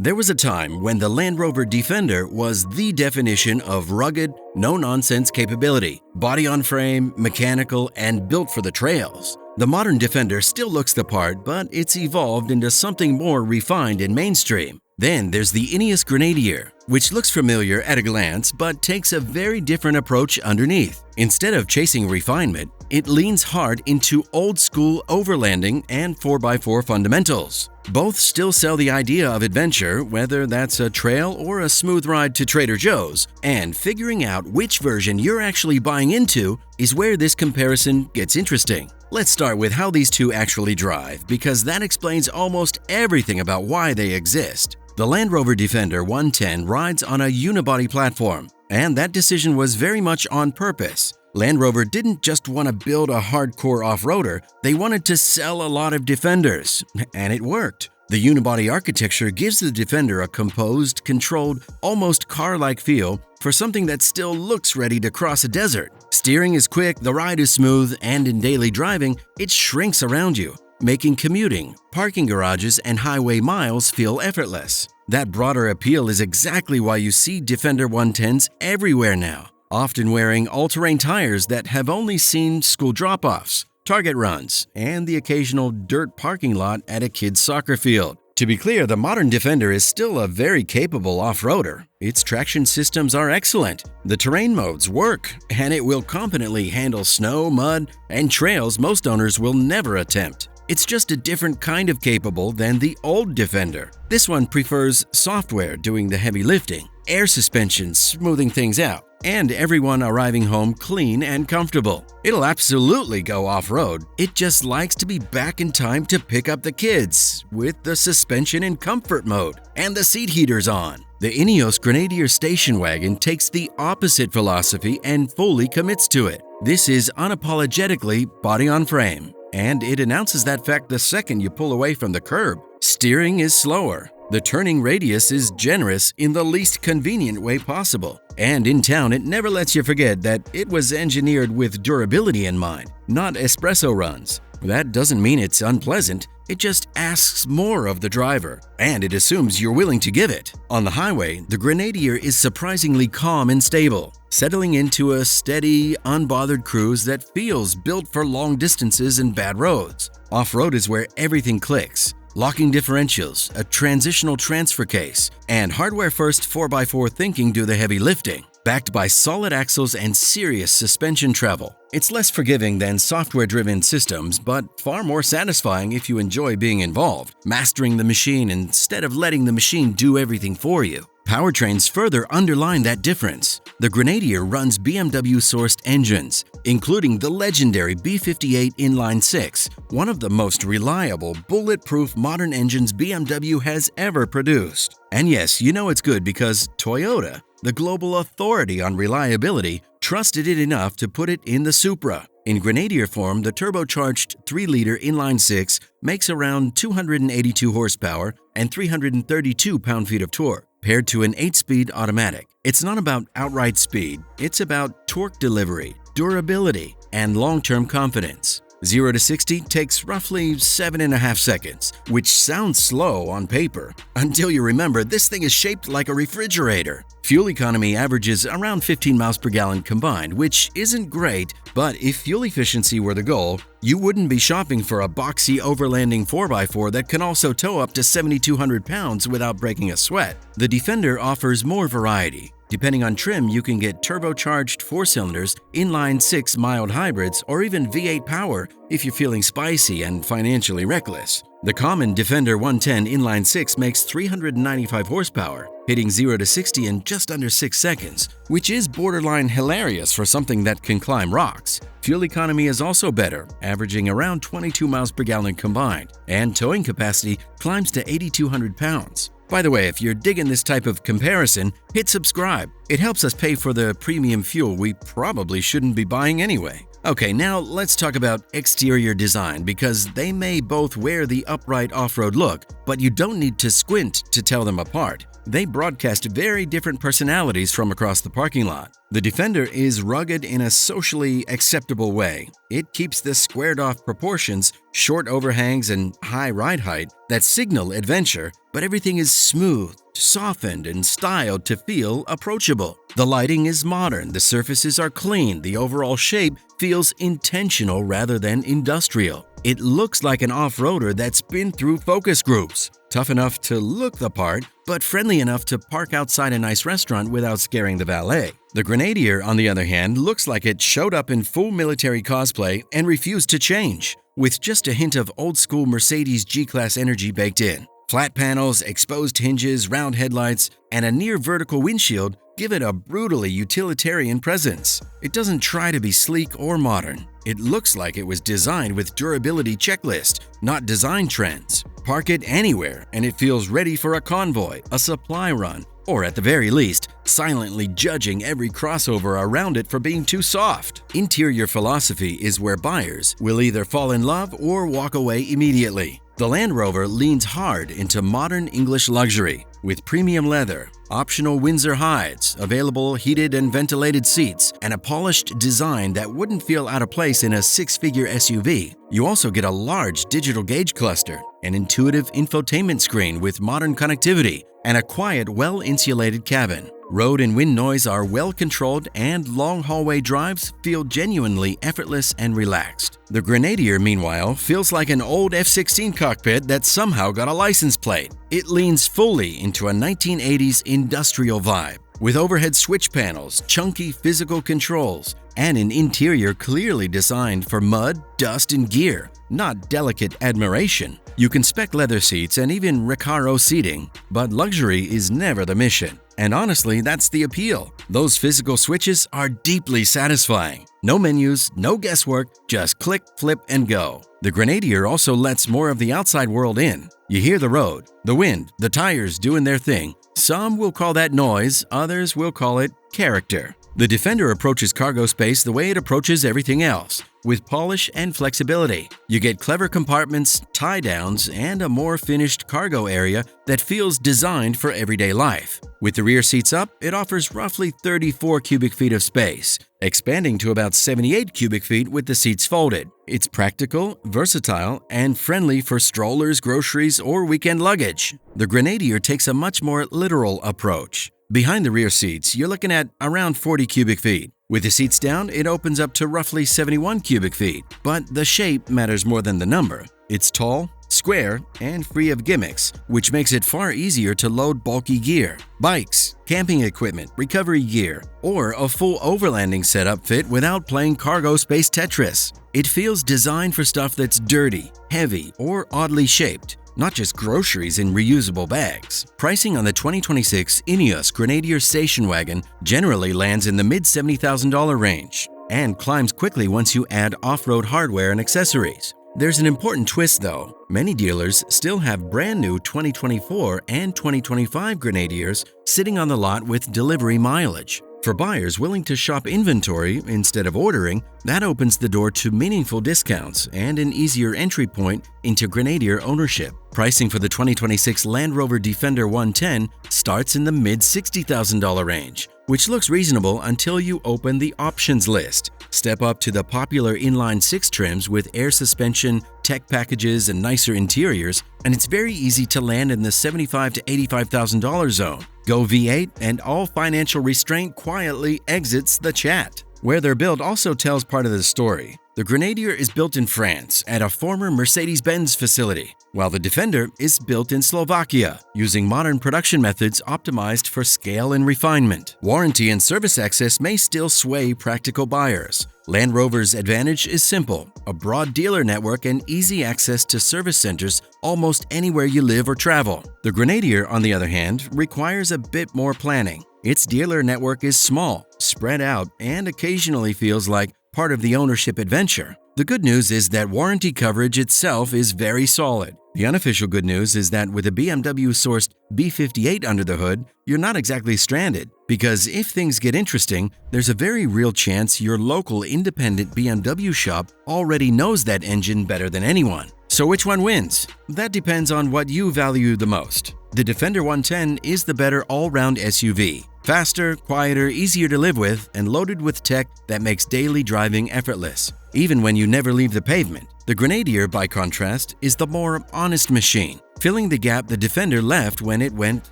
There was a time when the Land Rover Defender was the definition of rugged, no-nonsense capability, body-on-frame, mechanical, and built for the trails. The modern Defender still looks the part, but it's evolved into something more refined and mainstream. Then there's the Ineos Grenadier, which looks familiar at a glance but takes a very different approach underneath. Instead of chasing refinement, it leans hard into old-school overlanding and 4x4 fundamentals. Both still sell the idea of adventure, whether that's a trail or a smooth ride to Trader Joe's, and figuring out which version you're actually buying into is where this comparison gets interesting. Let's start with how these two actually drive, because that explains almost everything about why they exist. The Land Rover Defender 110 rides on a unibody platform, and that decision was very much on purpose. Land Rover didn't just want to build a hardcore off-roader, they wanted to sell a lot of Defenders, and it worked. The unibody architecture gives the Defender a composed, controlled, almost car-like feel for something that still looks ready to cross a desert. Steering is quick, the ride is smooth, and in daily driving, it shrinks around you, making commuting, parking garages, and highway miles feel effortless. That broader appeal is exactly why you see Defender 110s everywhere now, often wearing all-terrain tires that have only seen school drop-offs, target runs, and the occasional dirt parking lot at a kid's soccer field. To be clear, the modern Defender is still a very capable off-roader. Its traction systems are excellent, the terrain modes work, and it will competently handle snow, mud, and trails most owners will never attempt. It's just a different kind of capable than the old Defender. This one prefers software doing the heavy lifting, air suspension smoothing things out, and everyone arriving home clean and comfortable. It'll absolutely go off-road. It just likes to be back in time to pick up the kids, with the suspension in comfort mode and the seat heaters on. The Ineos Grenadier Station Wagon takes the opposite philosophy and fully commits to it. This is unapologetically body-on-frame, and it announces that fact the second you pull away from the curb. Steering is slower. The turning radius is generous in the least convenient way possible. And in town, it never lets you forget that it was engineered with durability in mind, not espresso runs. That doesn't mean it's unpleasant, it just asks more of the driver, and it assumes you're willing to give it. On the highway, the Grenadier is surprisingly calm and stable, settling into a steady, unbothered cruise that feels built for long distances and bad roads. Off-road is where everything clicks. Locking differentials, a transitional transfer case, and hardware-first 4x4 thinking do the heavy lifting. Backed by solid axles and serious suspension travel, it's less forgiving than software-driven systems, but far more satisfying if you enjoy being involved, mastering the machine instead of letting the machine do everything for you. Powertrains further underline that difference. The Grenadier runs BMW-sourced engines, including the legendary B58 inline-6, one of the most reliable, bulletproof modern engines BMW has ever produced. And yes, you know it's good because Toyota, the global authority on reliability, trusted it enough to put it in the Supra. In Grenadier form, the turbocharged 3-liter inline-6 makes around 282 horsepower and 332 pound-feet of torque, paired to an 8-speed automatic. It's not about outright speed, it's about torque delivery, durability, and long-term confidence. 0 to 60 takes roughly 7.5 seconds, which sounds slow on paper, until you remember this thing is shaped like a refrigerator. Fuel economy averages around 15 miles per gallon combined, which isn't great, but if fuel efficiency were the goal, you wouldn't be shopping for a boxy overlanding 4x4 that can also tow up to 7,200 pounds without breaking a sweat. The Defender offers more variety. Depending on trim, you can get turbocharged 4-cylinders, inline-6 mild hybrids, or even V8 power if you're feeling spicy and financially reckless. The common Defender 110 inline-6 makes 395 horsepower, hitting 0 to 60 in just under 6 seconds, which is borderline hilarious for something that can climb rocks. Fuel economy is also better, averaging around 22 miles per gallon combined, and towing capacity climbs to 8,200 pounds. By the way, if you're digging this type of comparison, hit subscribe. It helps us pay for the premium fuel we probably shouldn't be buying anyway. Okay, now let's talk about exterior design because they may both wear the upright off-road look, but you don't need to squint to tell them apart. They broadcast very different personalities from across the parking lot. The Defender is rugged in a socially acceptable way. It keeps the squared-off proportions, short overhangs, and high ride height that signal adventure, but everything is smooth, softened, and styled to feel approachable. The lighting is modern, the surfaces are clean, the overall shape feels intentional rather than industrial. It looks like an off-roader that's been through focus groups. Tough enough to look the part, but friendly enough to park outside a nice restaurant without scaring the valet. The Grenadier, on the other hand, looks like it showed up in full military cosplay and refused to change, with just a hint of old-school Mercedes G-Class energy baked in. Flat panels, exposed hinges, round headlights, and a near-vertical windshield give it a brutally utilitarian presence. It doesn't try to be sleek or modern. It looks like it was designed with durability checklist, not design trends. Park it anywhere and it feels ready for a convoy, a supply run, or at the very least, silently judging every crossover around it for being too soft. Interior philosophy is where buyers will either fall in love or walk away immediately. The Land Rover leans hard into modern English luxury with premium leather, optional Windsor hides, available heated and ventilated seats, and a polished design that wouldn't feel out of place in a six-figure SUV. You also get a large digital gauge cluster, an intuitive infotainment screen with modern connectivity, and a quiet, well-insulated cabin. Road and wind noise are well-controlled and long hallway drives feel genuinely effortless and relaxed. The Grenadier, meanwhile, feels like an old F-16 cockpit that somehow got a license plate. It leans fully into a 1980s industrial vibe, with overhead switch panels, chunky physical controls, and an interior clearly designed for mud, dust, and gear, not delicate admiration. You can spec leather seats and even Recaro seating, but luxury is never the mission. And honestly, that's the appeal. Those physical switches are deeply satisfying. No menus, no guesswork, just click, flip, and go. The Grenadier also lets more of the outside world in. You hear the road, the wind, the tires doing their thing. Some will call that noise, others will call it character. The Defender approaches cargo space the way it approaches everything else, with polish and flexibility. You get clever compartments, tie-downs, and a more finished cargo area that feels designed for everyday life. With the rear seats up, it offers roughly 34 cubic feet of space, expanding to about 78 cubic feet with the seats folded. It's practical, versatile, and friendly for strollers, groceries, or weekend luggage. The Grenadier takes a much more literal approach. Behind the rear seats, you're looking at around 40 cubic feet. With the seats down, it opens up to roughly 71 cubic feet. But the shape matters more than the number. It's tall, square, and free of gimmicks, which makes it far easier to load bulky gear, bikes, camping equipment, recovery gear, or a full overlanding setup fit without playing cargo space Tetris. It feels designed for stuff that's dirty, heavy, or oddly shaped, not just groceries in reusable bags. Pricing on the 2026 Ineos Grenadier Station Wagon generally lands in the mid-$70,000 range and climbs quickly once you add off-road hardware and accessories. There's an important twist though. Many dealers still have brand new 2024 and 2025 Grenadiers sitting on the lot with delivery mileage. For buyers willing to shop inventory instead of ordering, that opens the door to meaningful discounts and an easier entry point into Grenadier ownership. Pricing for the 2026 Land Rover Defender 110 starts in the mid-$60,000 range, which looks reasonable until you open the options list. Step up to the popular inline-six trims with air suspension, tech packages, and nicer interiors, and it's very easy to land in the $75,000 to $85,000 zone. Go V8 and all financial restraint quietly exits the chat. Where they're built also tells part of the story. The Grenadier is built in France at a former Mercedes-Benz facility, while the Defender is built in Slovakia, using modern production methods optimized for scale and refinement. Warranty and service access may still sway practical buyers. Land Rover's advantage is simple: a broad dealer network and easy access to service centers almost anywhere you live or travel. The Grenadier, on the other hand, requires a bit more planning. Its dealer network is small, spread out, and occasionally feels like part of the ownership adventure. The good news is that warranty coverage itself is very solid. The unofficial good news is that with a BMW-sourced B58 under the hood, you're not exactly stranded, because if things get interesting, there's a very real chance your local independent BMW shop already knows that engine better than anyone. So which one wins? That depends on what you value the most. The Defender 110 is the better all-round SUV. Faster, quieter, easier to live with, and loaded with tech that makes daily driving effortless, even when you never leave the pavement. The Grenadier, by contrast, is the more honest machine, filling the gap the Defender left when it went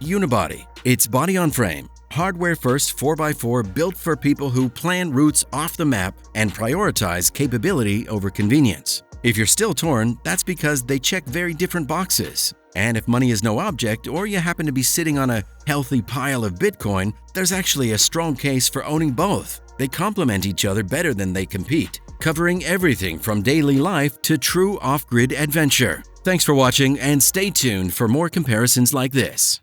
unibody. It's body-on-frame, hardware-first 4x4 built for people who plan routes off the map and prioritize capability over convenience. If you're still torn, that's because they check very different boxes. And if money is no object, or you happen to be sitting on a healthy pile of Bitcoin, there's actually a strong case for owning both. They complement each other better than they compete, covering everything from daily life to true off-grid adventure. Thanks for watching, and stay tuned for more comparisons like this.